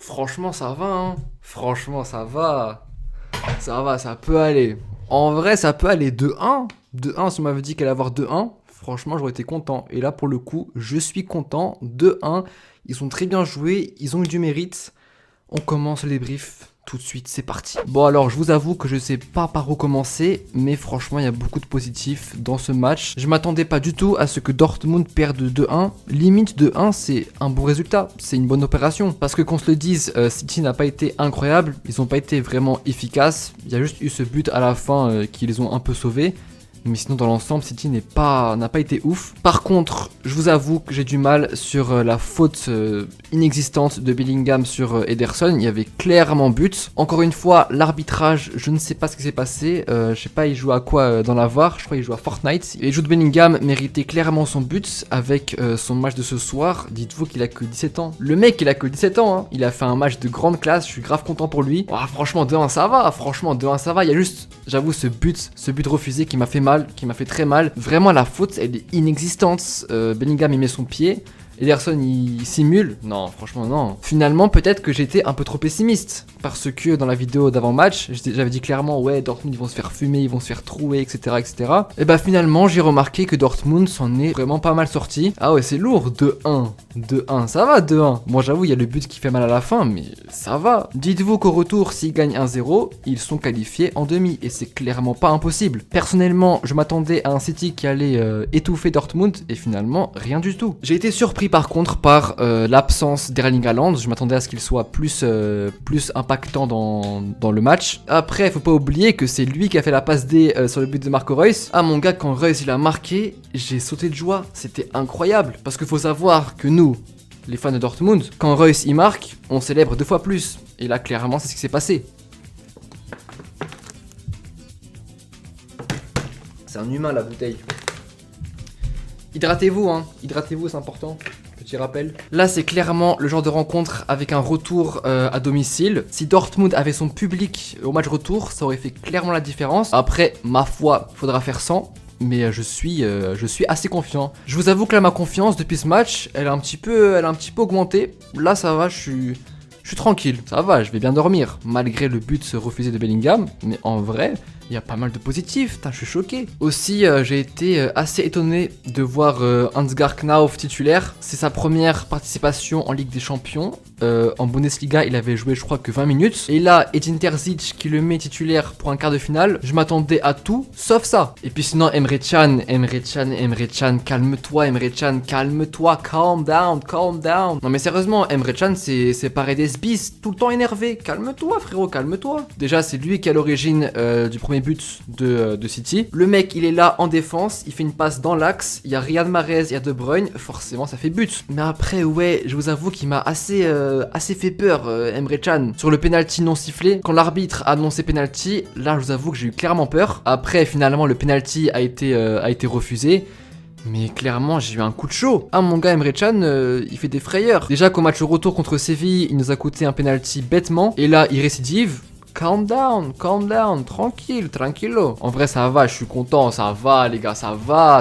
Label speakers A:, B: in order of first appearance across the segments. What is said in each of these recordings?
A: Franchement, ça va, hein. Franchement, ça va. Ça va, ça peut aller. En vrai, ça peut aller 2-1. 2-1, si on m'avait dit qu'elle allait avoir 2-1, franchement, j'aurais été content. Et là, pour le coup, je suis content. 2-1. Ils ont très bien joué. Ils ont eu du mérite. On commence le débrief. Tout de suite, c'est parti. Bon alors, je vous avoue que je sais pas par où commencer, mais franchement, il y a beaucoup de positifs dans ce match. Je m'attendais pas du tout à ce que Dortmund perde 2-1. Limite 2-1, c'est un bon résultat, c'est une bonne opération. Parce que qu'on se le dise, City n'a pas été incroyable, ils ont pas été vraiment efficaces. Il y a juste eu ce but à la fin qui les ont un peu sauvés. Mais sinon dans l'ensemble City n'a pas été ouf. Par contre je vous avoue que j'ai du mal sur la faute inexistante de Bellingham sur Ederson. Il y avait clairement but. Encore une fois l'arbitrage, je ne sais pas ce qui s'est passé. Je sais pas il joue à quoi dans la VAR. Je crois qu'il joue à Fortnite. Et Jude Bellingham méritait clairement son but avec son match de ce soir. Dites-vous qu'il a que 17 ans. Le mec il a que 17 ans hein. Il a fait un match de grande classe. Je suis grave content pour lui. Oh, franchement 2-1 ça va. Franchement 2-1 ça va. Il y a juste j'avoue ce but refusé qui m'a fait mal, qui m'a fait très mal. Vraiment la faute elle est inexistante. Bellingham il met son pied. Ederson il simule. Non franchement non. Finalement peut-être que j'étais un peu trop pessimiste. Parce que dans la vidéo d'avant-match, j'avais dit clairement ouais Dortmund ils vont se faire fumer, ils vont se faire trouer etc. etc. Et bah finalement j'ai remarqué que Dortmund s'en est vraiment pas mal sorti. Ah ouais c'est lourd 2-1. 2-1 ça va 2-1. Moi j'avoue il y a le but qui fait mal à la fin mais ça va. Dites-vous qu'au retour s'ils gagnent 1-0, ils sont qualifiés en demi et c'est clairement pas impossible. Personnellement je m'attendais à un City qui allait étouffer Dortmund et finalement rien du tout. J'ai été surpris par contre par l'absence d'Erling Haaland. Je m'attendais à ce qu'il soit plus impactant dans le match. Après faut pas oublier que c'est lui qui a fait la passe D sur le but de Marco Reus. Ah mon gars quand Reus il a marqué, j'ai sauté de joie, c'était incroyable. Parce qu'il faut savoir que nous, les fans de Dortmund, quand Reus il marque, on célèbre 2 fois plus. Et là clairement c'est ce qui s'est passé. C'est un humain la bouteille. Hydratez-vous hein, hydratez-vous c'est important. Petit rappel. Là c'est clairement le genre de rencontre avec un retour à domicile. Si Dortmund avait son public au match retour, ça aurait fait clairement la différence. Après ma foi, faudra faire 100. Mais je suis assez confiant. Je vous avoue que là ma confiance depuis ce match, elle a un petit peu augmenté. Là ça va, je suis tranquille. Ça va, je vais bien dormir. Malgré le but refusé de Bellingham. Mais en vrai, il y a pas mal de positifs, putain, je suis choqué. Aussi, j'ai été assez étonné de voir Ansgar Knauf titulaire. C'est sa première participation en Ligue des Champions. En Bundesliga, il avait joué, je crois, que 20 minutes. Et là, Edin Terzic qui le met titulaire pour un quart de finale. Je m'attendais à tout, sauf ça. Et puis sinon, Emre Can, calme-toi, Emre Can, calme-toi, calm down. Non mais sérieusement, Emre Can, c'est Paredes bis, tout le temps énervé. Calme-toi, frérot, calme-toi. Déjà, c'est lui qui est à l'origine du premier but de City. Le mec il est là en défense, il fait une passe dans l'axe, il y a Riyad Mahrez, il y a De Bruyne, forcément ça fait but. Mais après ouais, je vous avoue qu'il m'a assez fait peur Emre Can. Sur le penalty non sifflé, quand l'arbitre a annoncé penalty, là je vous avoue que j'ai eu clairement peur. Après finalement le penalty a été refusé. Mais clairement j'ai eu un coup de chaud. Ah mon gars Emre Can il fait des frayeurs. Déjà qu'au match retour contre Séville il nous a coûté un penalty bêtement. Et là il récidive. Calm down, tranquillo. En vrai ça va, je suis content, ça va les gars, ça va.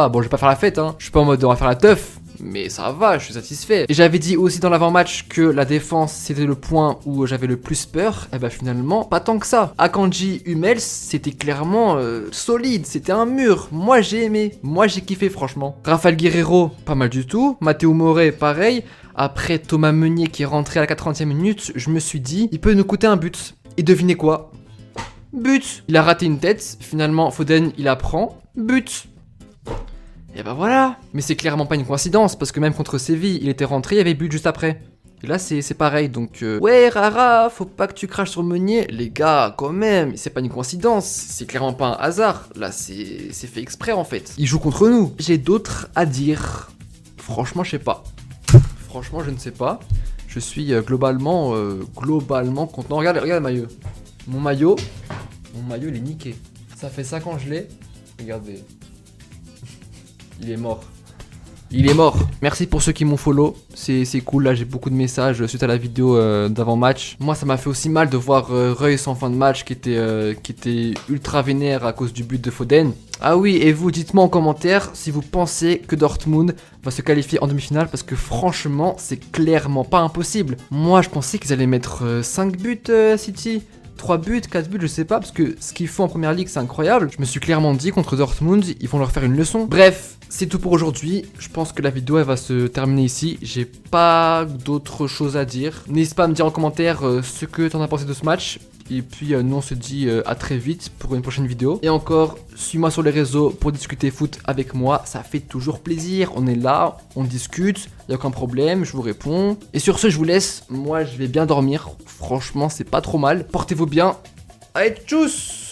A: Bon je vais pas faire la fête hein, je suis pas en mode on va faire la teuf. Mais ça va, je suis satisfait. Et j'avais dit aussi dans l'avant-match que la défense c'était le point où j'avais le plus peur. Et bah finalement, pas tant que ça. Akanji, Hummels, c'était clairement solide, c'était un mur. Moi j'ai aimé, moi j'ai kiffé franchement. Rafael Guerreiro, pas mal du tout. Matteo Morey, pareil. Après Thomas Meunier qui est rentré à la 80e minute, je me suis dit, il peut nous coûter un but. Et devinez quoi? But. Il a raté une tête, finalement Foden il apprend, but. Et bah voilà. Mais c'est clairement pas une coïncidence, parce que même contre Séville, il était rentré, il y avait but juste après. Et là c'est pareil, donc ouais Rara, faut pas que tu craches sur Meunier. Les gars, quand même, c'est pas une coïncidence, c'est clairement pas un hasard. Là c'est fait exprès en fait. Il joue contre nous. J'ai d'autres à dire. Franchement je sais pas. Franchement je ne sais pas. Je suis globalement content. Regarde le maillot. Mon maillot il est niqué. Ça fait 5 ans que je l'ai. Regardez. Il est mort. Merci pour ceux qui m'ont follow. C'est cool, là j'ai beaucoup de messages suite à la vidéo d'avant-match. Moi ça m'a fait aussi mal de voir Reus en fin de match qui était ultra vénère à cause du but de Foden. Ah oui, et vous, dites-moi en commentaire si vous pensez que Dortmund va se qualifier en demi-finale, parce que franchement, c'est clairement pas impossible. Moi, je pensais qu'ils allaient mettre 5 buts, City. 3 buts, 4 buts, je sais pas, parce que ce qu'ils font en première ligue, c'est incroyable. Je me suis clairement dit, contre Dortmund, ils vont leur faire une leçon. Bref, c'est tout pour aujourd'hui. Je pense que la vidéo, elle va se terminer ici. J'ai pas d'autre chose à dire. N'hésite pas à me dire en commentaire ce que t'en as pensé de ce match. Et puis nous on se dit à très vite pour une prochaine vidéo. Et encore, suis-moi sur les réseaux pour discuter foot avec moi. Ça fait toujours plaisir. On est là, on discute, il n'y a aucun problème, je vous réponds. Et sur ce, je vous laisse. Moi, je vais bien dormir. Franchement, c'est pas trop mal. Portez-vous bien. Allez, tchuss!